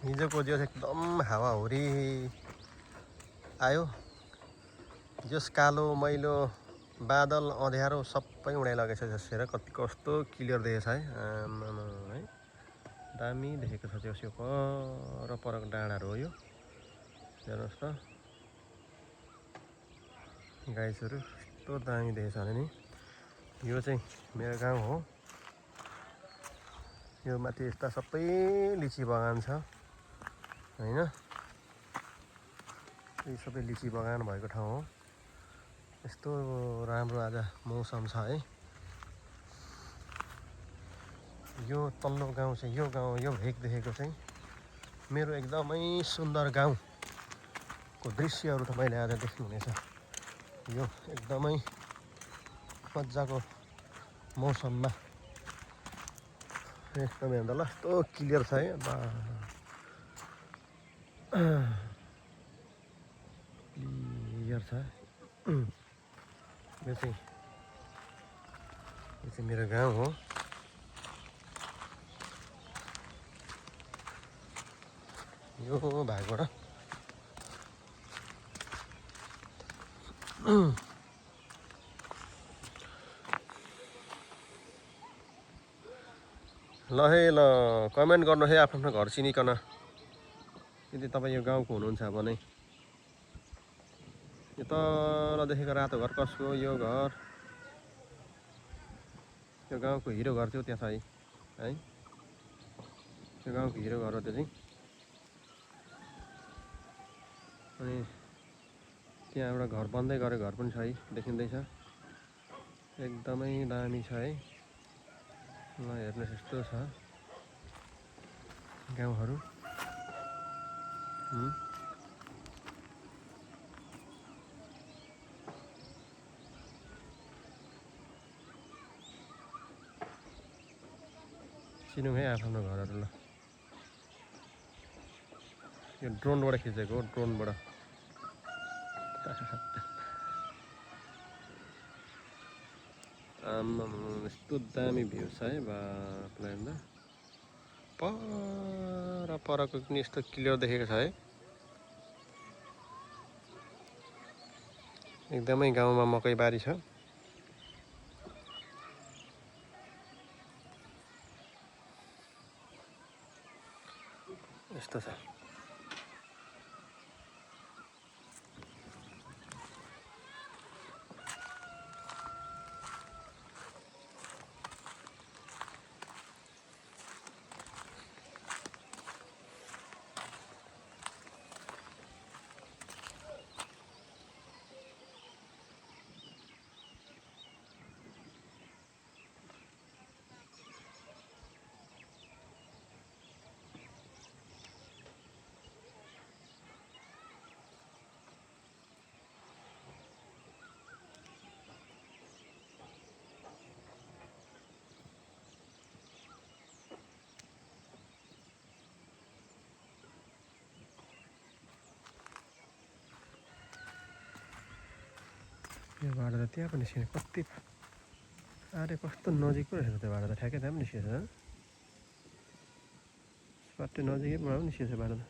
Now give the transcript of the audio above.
हिजोको जो एकदम हावाहुरी आयो। जस कालो मैलो बादल अँध्यारो सबै उडाइलगेछ जसेर कस्तो क्लियर देखेछ है। आमामा है दामी देखेको छ त्यो पर परको डाँडाहरू हो यो। हेर्नुहोस् त गाइसहरू यस्तो दामी देखेछ भने नि। यो चाहिँ मेरो गाउँ हो। यो माथि यस्ता सबै लिची बगान छ हैन। यो सबै लिची बगान भएको ठाउँ हो। यस्तो राम्रो आज मौसम छ है। यो तल्लो गाउँ चाहिँ यो गाउँ यो भेक देखेको चाहिँ मेरो एकदमै सुन्दर गाउँको दृश्यहरू तपाईँले आज देख्नुहुनेछ। यो एकदमै मजाको मौसममा एकदमै अन्त ल यस्तो क्लियर छ है। क्लियर छ। यो चाहिँ मेरो गाउँ हो। यो भागबाट ल है ल कमेन्ट गर्नुहोस् है आफ्नो घर चिनिकन यदि तपाईँ यो गाउँको हुनुहुन्छ भने। यो तल देखेको रातो घर कसको हो? यो घर यो गाउँको हिरो घर थियो त्यहाँ छ है। यो गाउँको हिरो घर हो त्यो चाहिँ। अनि त्यहाँ एउटा घर बन्दै गरेको घर पनि छ है देखिँदैछ। एकदमै दामी छ है। ल हेर्नुहोस् यस्तो छ गाउँहरू। चिनौँ है आफ्नो घरहरू। ल यो ड्रोनबाट खिचेको हो ड्रोनबाट। आम्मामा यस्तो दामी भ्यू छ है बाफले हेर्दा। परको पनि यस्तो क्लियर देखेको छ है। एकदमै गाउँमा मकै बारी छ। यस्तो छ। यो बाटो त त्यहाँ पनि निस्किने कति अरे कस्तो नजिक पो रहेछ त्यो बाटो त। ठ्याक्कै त्यहाँ पनि निस्किएछ। स्वाट्टै नजिकैबाट पनि निस्किएछ बाटो त।